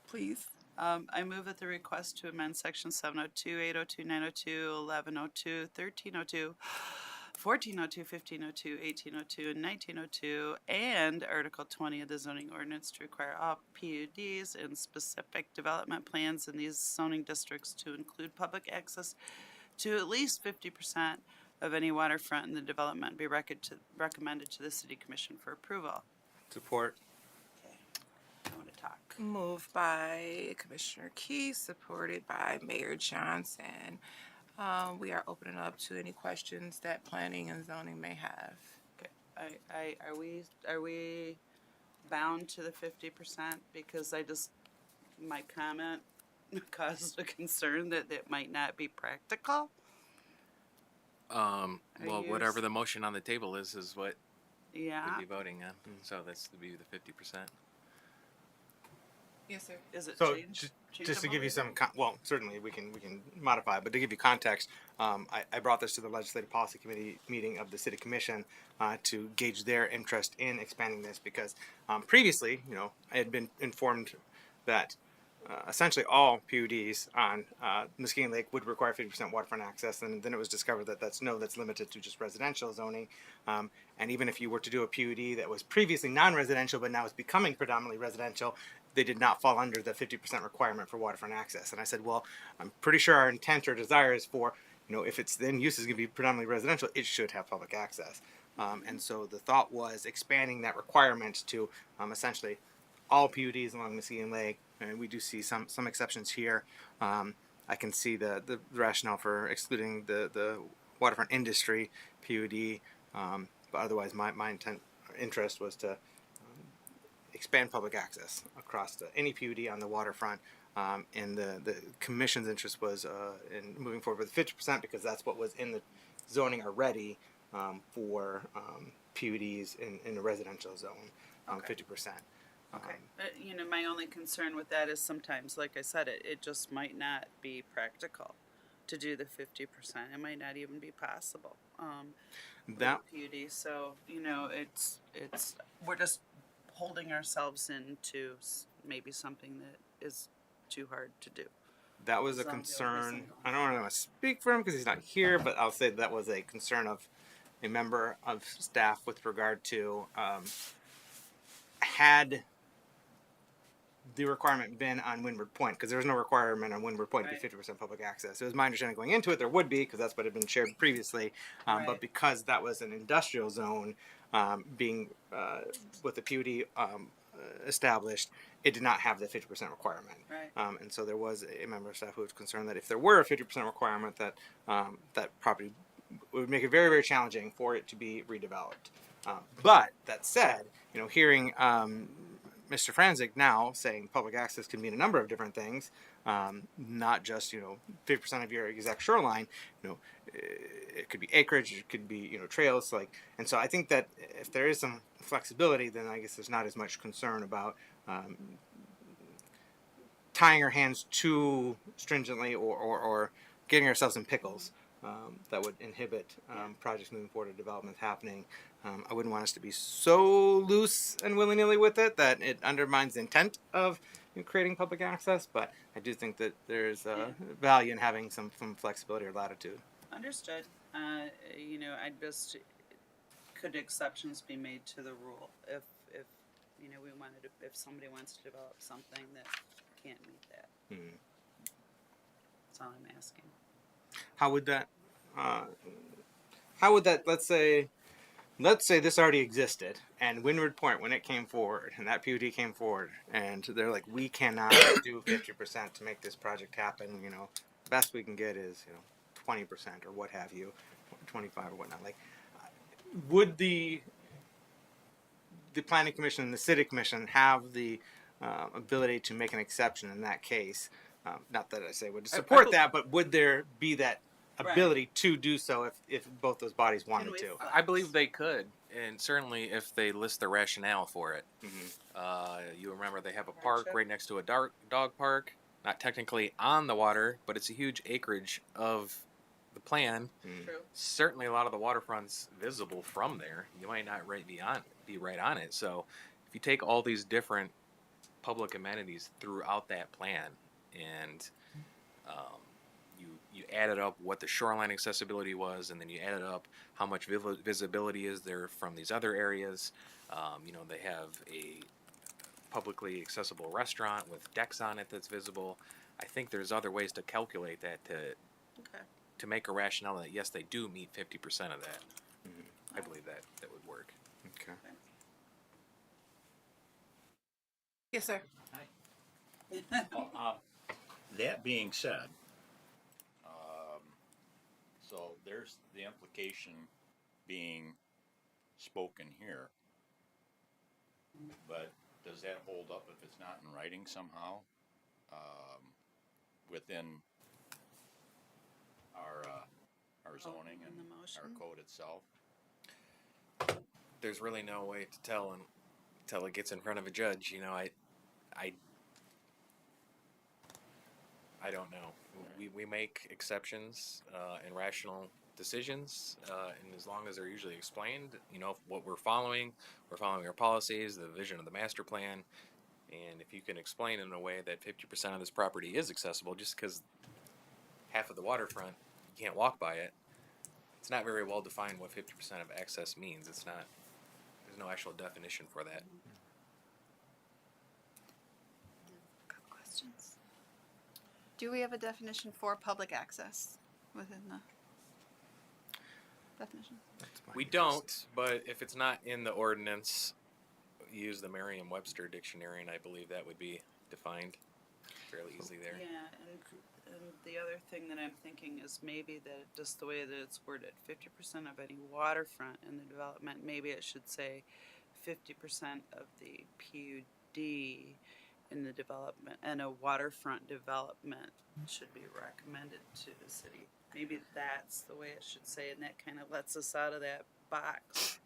please? I move at the request to amend section 702, 802, 902, 1102, 1302, 1402, 1502, 1802, and 1902, and Article 20 of the zoning ordinance to require all PUDs and specific development plans in these zoning districts to include public access to at least 50% of any waterfront in the development be recommended to the City Commission for approval. Support. I want to talk. Moved by Commissioner Key, supported by Mayor Johnson. We are opening up to any questions that planning and zoning may have. Okay. Are we bound to the 50%? Because my comment caused a concern that it might not be practical. Well, you whatever s- the motion on the table is what Yeah. we'd be voting on. So that's to be the 50%. Yes, sir. Is it So changed? just to give you changeable? some, well, certainly we can modify, it, but to give you context, I brought this to the Legislative Policy Committee meeting of the City Commission to gauge their interest in expanding this because previously, I had been informed that essentially all PUDs on Muskegon Lake would require 50% waterfront access, and then it was discovered that that's limited to just residential zoning. And even if you were to do a PUD that was previously non-residential but now is becoming predominantly residential, they did not fall under the 50% requirement for waterfront access. And I said, well, I'm pretty sure our intent or desire is for, if its then use is going to be predominantly residential, it should have public access. And so the thought was expanding that requirement to essentially all PUDs along Muskegon Lake, and we do see some exceptions here. I can see the rationale for excluding the waterfront industry PUD, but otherwise my interest was to expand public access across any PUD on the waterfront. And the commission's interest was in moving forward with 50% because that's what was in the zoning already for PUDs in the residential zone, Okay. 50%. Okay. My only concern with that is sometimes, like I said, it just might not be practical to do the 50%. It might not even be possible. That with PUD. So it's we're just holding ourselves into maybe something that is too hard to do. that was a So I'm doing concern. something. I don't want to speak for him because he's not here, but I'll say that was a concern of a member of staff with regard to had the requirement been on Windward Point, because there was no requirement on Windward Point to be Right. 50% public access. It was my understanding going into it there would be, because that's what had been shared previously. But Right. because that was an industrial zone being with the PUD established, it did not have the 50% requirement. Right. And so there was a member of staff who was concerned that if there were a 50% requirement, that that property would make it very, very challenging for it to be redeveloped. But that said, hearing Mr. Franzik now saying public access can mean a number of different things, not just 50% of your exact shoreline. It could be acreage, it could be trails, and so I think that if there is some flexibility, then I guess there's not as much concern about tying our hands too stringently or getting ourselves in pickles that would inhibit projects moving forward or development happening. I wouldn't want us to be so loose and willy-nilly with it that it undermines the intent of creating public access, but I do think that there's value in having some flexibility or latitude. Understood. I just could exceptions be made to the rule if we wanted to, if somebody wants to develop something that can't meet that. That's all I'm asking. How would that let's say this already existed and Windward Point, when it came forward and that PUD came forward and they're like, we cannot do 50% to make this project happen, best we can get is 20% or what have you, 25 or whatnot. Would the planning commission and the city commission have the ability to make an exception in that case? Not that I say would support that, but would there be that ability to do so if both those bodies wanted to? I believe they could, and certainly if they list the rationale for it. You remember they have a park right next to a dog park, not technically on the water, but it's a huge acreage of the plan. True. Certainly a lot of the waterfront's visible from there. You might not be right on it. So if you take all these different public amenities throughout that plan and you added up what the shoreline accessibility was, and then you added up how much visibility is there from these other areas. They have a publicly accessible restaurant with decks on it that's visible. I think there's other ways to calculate that to make a rationale that yes, they do meet 50% of that. I believe that would work. Okay. Yes, sir. That being said, so there's the implication being spoken here, but does that hold up if it's not in writing somehow within our zoning in and the motion? our code itself? There's really no way to tell until it gets in front of a judge. I I don't know. We make exceptions and rational decisions, and as long as they're usually explained, what we're following our policies, the vision of the master plan, and if you can explain in a way that 50% of this property is accessible, just because half of the waterfront you can't walk by it, it's not very well defined what 50% of access means. It's not. There's no actual definition for that. Questions? Do we have a definition for public access within the definition? We don't, but if it's not in the ordinance, use the Merriam-Webster dictionary, and I believe that would be defined fairly easily there. Yeah, and the other thing that I'm thinking is maybe that just the way that it's worded, 50% of any waterfront in the development, maybe it should say 50% of the PUD in the development, and a waterfront development should be recommended to the city. Maybe that's the way it should say, and that kind of lets us out of that box.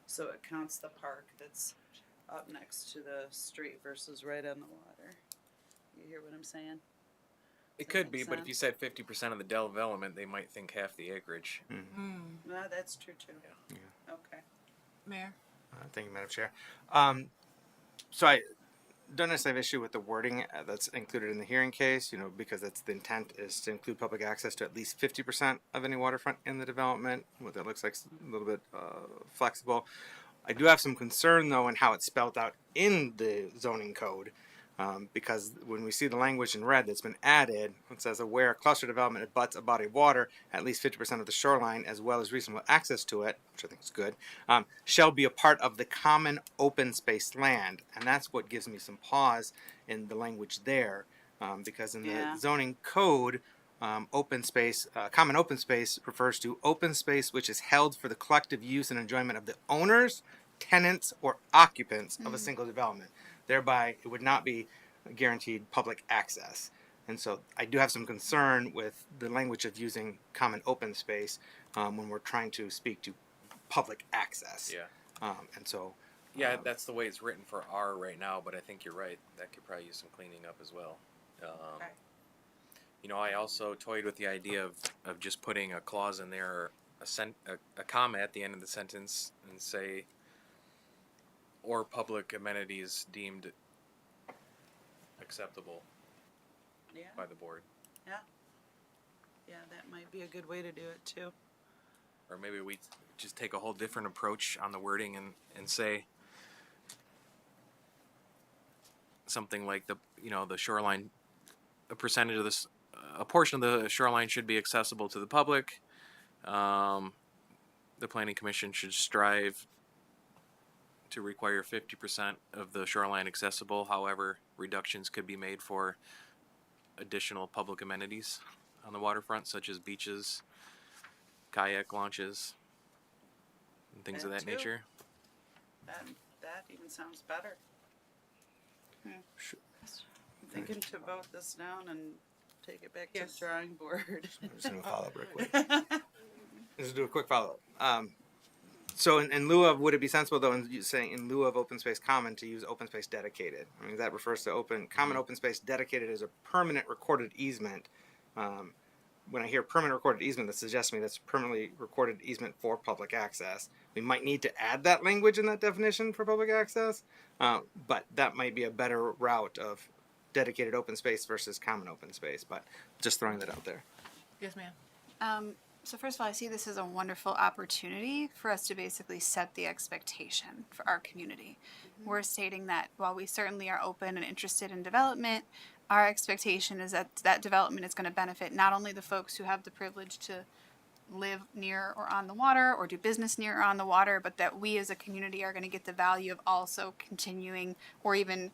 So it counts the park that's up next to the street versus right on the water. You hear what I'm saying? It Does that could make be, but if sense? you said 50% of the development, they might think half the acreage. No, that's true too. Yeah. Okay. Mayor? Thank you, Madam Chair. So I don't necessarily have issue with the wording that's included in the hearing case, because that's the intent is to include public access to at least 50% of any waterfront in the development. What that looks like is a little bit flexible. I do have some concern, though, in how it's spelled out in the zoning code, because when we see the language in red that's been added, it says, where cluster development abuts a body of water, at least 50% of the shoreline, as well as reasonable access to it, which I think is good, shall be a part of the common open space land. And that's what gives me some pause in the language there, because in Yeah. the zoning code, open space, common open space refers to open space which is held for the collective use and enjoyment of the owners, tenants, or occupants of a single development. Thereby, it would not be guaranteed public access. And so I do have some concern with the language of using common open space when we're trying to speak to public access. Yeah. And so, Yeah, that's the way it's written for R right now, but I think you're right. That could probably use some cleaning up as well. Okay. I also toyed with the idea of just putting a clause in there, a comma at the end of the sentence, and say, or public amenities deemed acceptable Yeah. by the board. Yeah, that might be a good way to do it too. Or maybe we just take a whole different approach on the wording and say something like the shoreline, a percentage of this, a portion of the shoreline should be accessible to the public. The planning commission should strive to require 50% of the shoreline accessible. However, reductions could be made for additional public amenities on the waterfront, such as beaches, kayak launches, and things of That that too. nature. That even sounds better. I'm thinking to vote this down and take it back to Yes. the drawing board. I'm just going to follow up real quick. Just do a quick follow up. So in lieu of, would it be sensible though, saying in lieu of open space common, to use open space dedicated? I mean, that refers to common open space dedicated as a permanent recorded easement. When I hear permanent recorded easement, that suggests to me that's permanently recorded easement for public access. We might need to add that language in that definition for public access, but that might be a better route of dedicated open space versus common open space. But just throwing that out there. Yes, ma'am. So first of all, I see this as a wonderful opportunity for us to basically set the expectation for our community. We're stating that while we certainly are open and interested in development, our expectation is that that development is going to benefit not only the folks who have the privilege to live near or on the water or do business near or on the water, but that we as a community are going to get the value of also continuing or even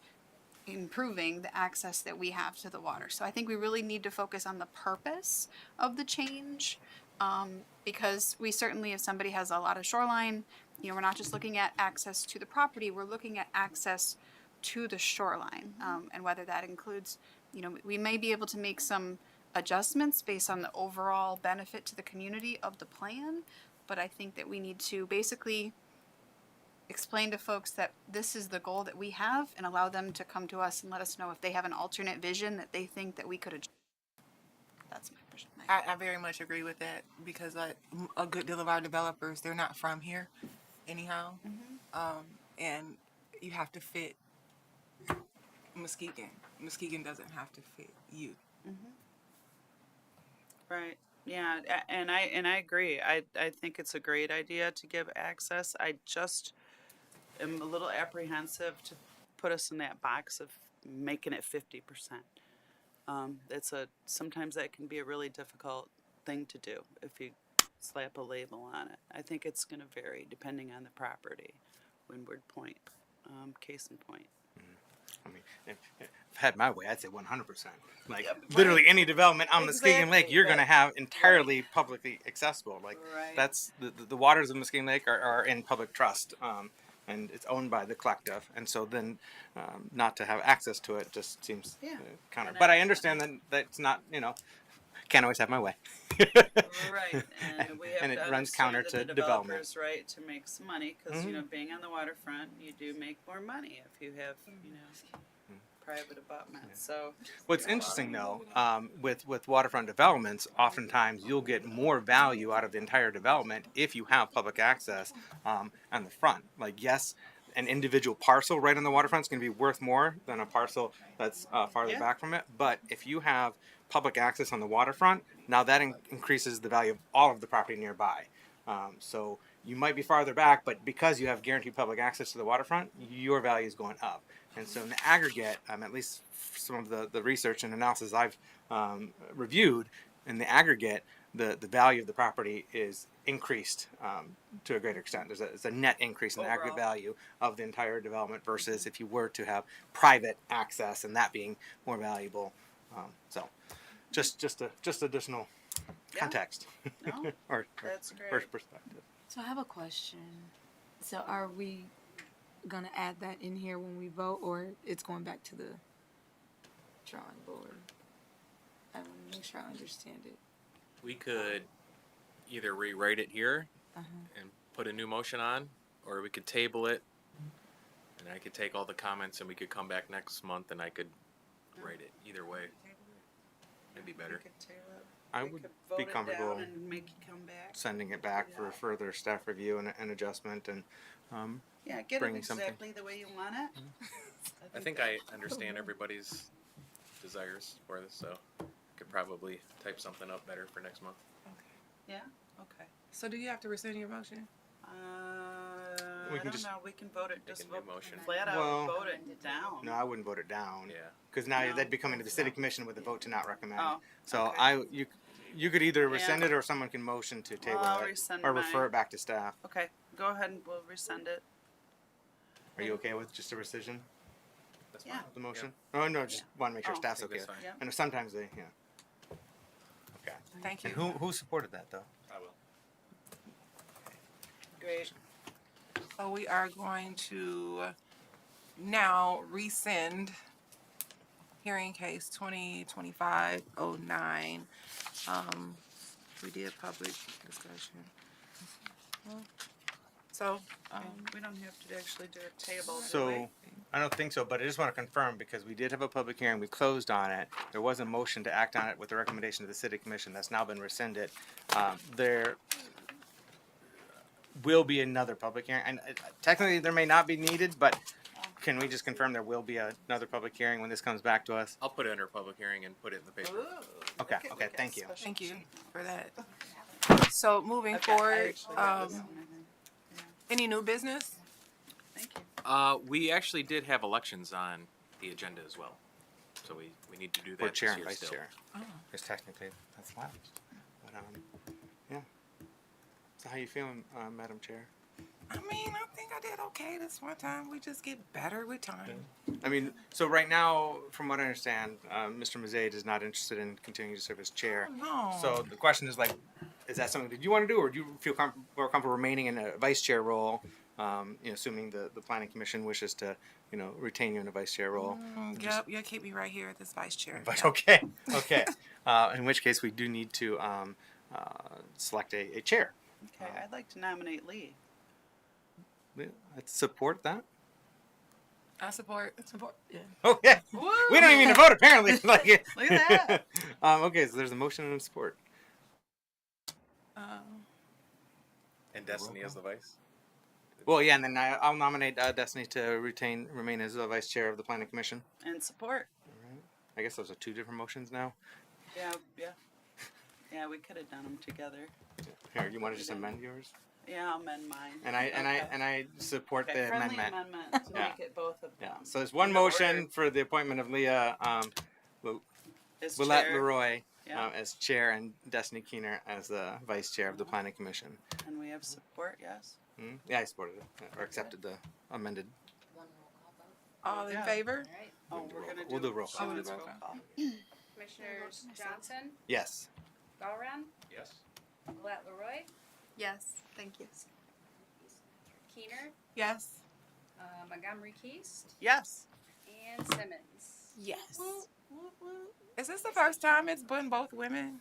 improving the access that we have to the water. So I think we really need to focus on the purpose of the change, because we certainly, if somebody has a lot of shoreline, we're not just looking at access to the property, we're looking at access to the shoreline, and whether that includes, we may be able to make some adjustments based on the overall benefit to the community of the plan, but I think that we need to basically explain to folks that this is the goal that we have and allow them to come to us and let us know if they have an alternate vision that they think that we could achieve. That's my question. I very much agree with that because a good deal of our developers, they're not from here anyhow. And you have to fit Muskegon. Muskegon doesn't have to fit you. Right. Yeah, and I agree. I think it's a great idea to give access. I just am a little apprehensive to put us in that box of making it 50%. It's a sometimes that can be a really difficult thing to do if you slap a label on it. I think it's going to vary depending on the property. Windward Point, case in point. I mean, if had my way, I'd say 100%. Like Yep, literally right. any development on Muskegon Lake, Exactly, you're going to but- have entirely publicly accessible. Like Right. that's the waters of Muskegon Lake are in public trust, and it's owned by the collective. And so then, not to have access to it just seems Yeah. counter. And But I- I understand that that's not, can't always have my way. Right, and we have And to it runs counter understand to the development. developer's right to make some money, because, Mm-hmm. being on the waterfront, you do make more money if you have, private abutments, so. What's interesting though, with waterfront developments, oftentimes you'll get more value out of the entire development if you have public access on the front. Like yes, an individual parcel right on the waterfront is going to be worth more than a parcel that's farther Yeah. back from it. But if you have public access on the waterfront, now that increases the value of all of the property nearby. So you might be farther back, but because you have guaranteed public access to the waterfront, your value is going up. And so in the aggregate, at least some of the research and analysis I've reviewed, in the aggregate, the value of the property is increased to a greater extent. There's a net increase in the aggregate Overall. value of the entire development versus if you were to have private access and that being more valuable. So just additional Yeah. context No, or that's great. first perspective. So I have a question. So are we gonna add that in here when we vote, or it's going back to the drawing board? I want to make sure I understand it. We could either rewrite it here and put a new motion on, or we could table it, and I could take all the comments and we could come back next month and I could write it. Either way, it'd be better. We could table it. I We would could be vote it comfortable down and make you come back. sending it back for further staff review and adjustment and Yeah, get it bringing something. exactly the way you want it. I think I understand everybody's desires for this, so I could probably type something up better for next month. Yeah, okay. So do you have to rescind your motion? We I can don't just- know, we can vote it, Make just a new vote, motion. flat out Well- vote it down. No, I wouldn't vote it down. Yeah. Because now No. that'd be coming to the city commission with a vote to not recommend. Oh, So okay. you could either rescind Yeah. it or someone can motion to table I'll it rescind or refer mine. it back to staff. Okay, go ahead and we'll resend it. Are you okay with just a rescission That's Yeah. of the motion? Oh no, just want to make sure Oh. staff's I think okay. that's fine. Yeah. And sometimes they, yeah. Okay. Thank you. And who supported that though? I will. Great. So we are going to now rescind hearing case 2025-09. We did public discussion. So, We don't have to actually do a table, do we? So, I don't think so, but I just want to confirm because we did have a public hearing, we closed on it. There was a motion to act on it with the recommendation of the city commission that's now been rescinded. There will be another public hearing, and technically there may not be needed, but can we just confirm there will be another public hearing when this comes back to us? I'll put it under public hearing and put it in the paper. Ooh, Okay, look at- okay, we got thank you. special thank you sheet. for that. So moving I've got- I forward, actually got this one, I think. any new business? Thank you. We actually did have elections on the agenda as well, so we need to do that For chair this and year vice still. chair. Because technically that's left. But, yeah. So how you feeling, Madam Chair? I mean, I think I did okay this one time. We just get better with time. I mean, so right now, from what I understand, Mr. Mazet is not interested in continuing to serve as chair. No. So the question is like, is that something that you want to do, or do you feel more comfortable remaining in a vice chair role? Assuming the planning commission wishes to, retain you in a vice chair role. Yep, you'll keep me right here at this vice chair. But Yep. okay. In which case, we do need to select a chair. Okay, I'd like to nominate Lee. Let's support that. I support. Support. Yeah. Okay. We don't even need to vote apparently. Like, Look at that. okay, so there's a motion and support. And Destiny as the vice. Well, yeah, and then I'll nominate Destiny to remain as the vice chair of the planning commission. And support. I guess those are two different motions now. Yeah, yeah. Yeah, we could have done them together. Here, you want to just amend yours? Yeah, I'll amend mine. And I support Okay, the friendly amendment. amendment to Yeah. make it both of Yeah. them. So there's one In motion order. for the appointment of Leah As Willette chair, Leroy Yeah. as chair and Destiny Keener as the vice chair of the planning commission. and we have support, yes? Yeah, I supported it or accepted the amended. All in Yeah. favor? Oh, we're gonna do. We'll do roll call. Oh, we'll do Simmons roll call. Commissioners Johnson, Yes. Gowron, Yes. Willette Leroy, Yes, thank you. Keener, Yes. Montgomery Keast, Yes. and Simmons. Yes. Is this the first time it's been both women?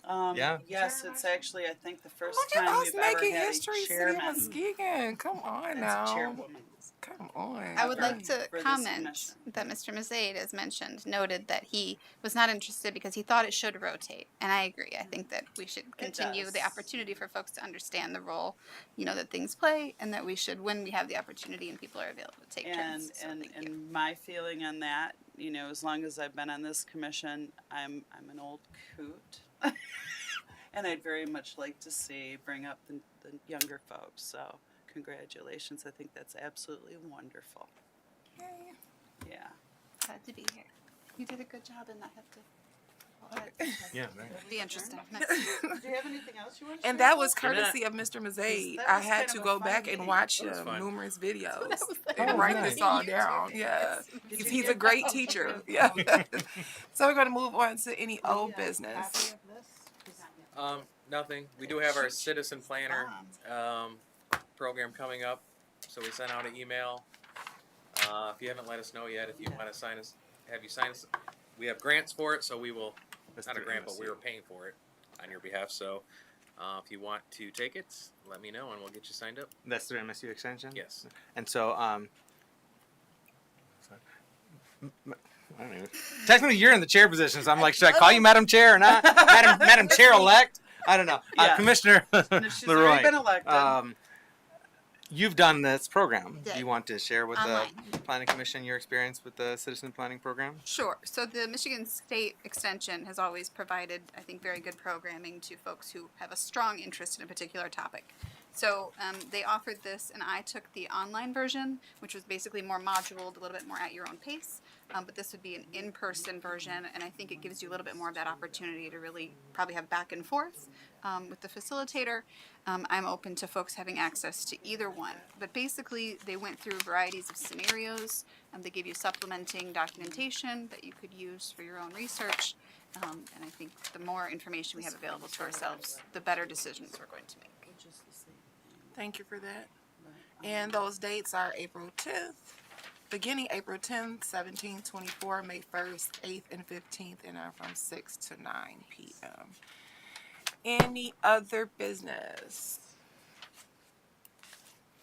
Yeah. Yes, it's actually, I think, the first Look at time us we've ever making had history, a City of chairman Muskegon. Come on as now. a chairwoman. Come on. I would like to For this comment commission. that Mr. Mazaid, as mentioned, noted that he was not interested because he thought it should rotate. And I agree. I think that we should continue the does. opportunity for folks to understand the role, that things play, and that we should, when we have the opportunity and people are available, to take And turns. So and thank you. and my feeling on that, as long as I've been on this commission, I'm an old coot, and I'd very much like to see bring up the younger folks. So congratulations, I think that's absolutely wonderful. Yay. Yeah. Glad to be here. You did a good job and not have to. Yeah. Right. Be interesting. Do you have anything else you want to And share? that was Good night. courtesy of Mr. Mazaid. That I was had kind to of a go fun back and meeting. watch That was fun. numerous videos was and Oh, write nice. this all down. Yeah. Did you He's get a great that? teacher. Yeah. So we're going to move on to any old business. Copy of this? Nothing. We do have our citizen planner program coming up, so we sent out an email. If you haven't let us know yet, if you want to sign us, have you sign us? We have grants for it, so we will. That's Not a through grant, but MSU. we were paying for it on your behalf. So, if you want to take it, let me know and we'll get you signed up. That's through MSU extension. Yes. And so, I don't even. Technically, you're in the chair position, so I'm like, should I call you Madam Chair or not? Madam Chair elect. I don't know. Yeah. Commissioner No, she's Leroy. already been elected. You've done this program. Did. Do you want to share with Online. the Planning Commission your experience with the citizen planning program? Sure. So the Michigan State Extension has always provided, I think, very good programming to folks who have a strong interest in a particular topic. So they offered this, and I took the online version, which was basically more moduled, a little bit more at your own pace. But this would be an in-person version, and I think it gives you a little bit more of that opportunity to really probably have back and forth with the facilitator. I'm open to folks having access to either one. But basically, they went through varieties of scenarios. They gave you supplementing documentation that you could use for your own research. And I think the more information we have available to ourselves, the better decisions we're going to make. Thank you for that. And those dates are April 10th, beginning April 10th, 17th, 24th, May 1st, 8th, and 15th, and are from 6 to 9 p.m. Any other business?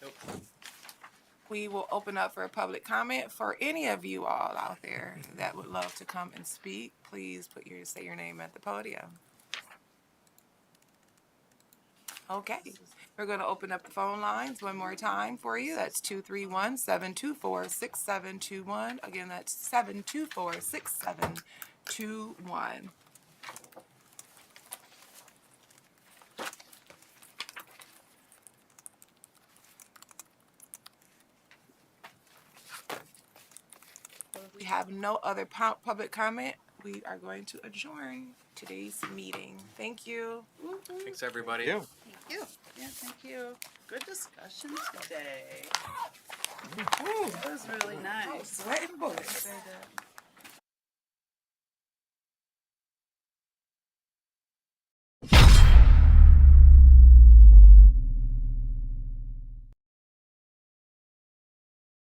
Nope. We will open up for a public comment for any of you all out there that would love to come and speak. Please say your name at the podium. Okay, we're going to open up the phone lines one more time for you. That's 231-724-6721. Again, that's 724-6721. We have no other public comment. We are going to adjourn today's meeting. Thank you. Thanks, everybody. You. Thank you. Yeah, thank you. Good discussion today. Ooh, That was really nice. sweating bullets. Very good.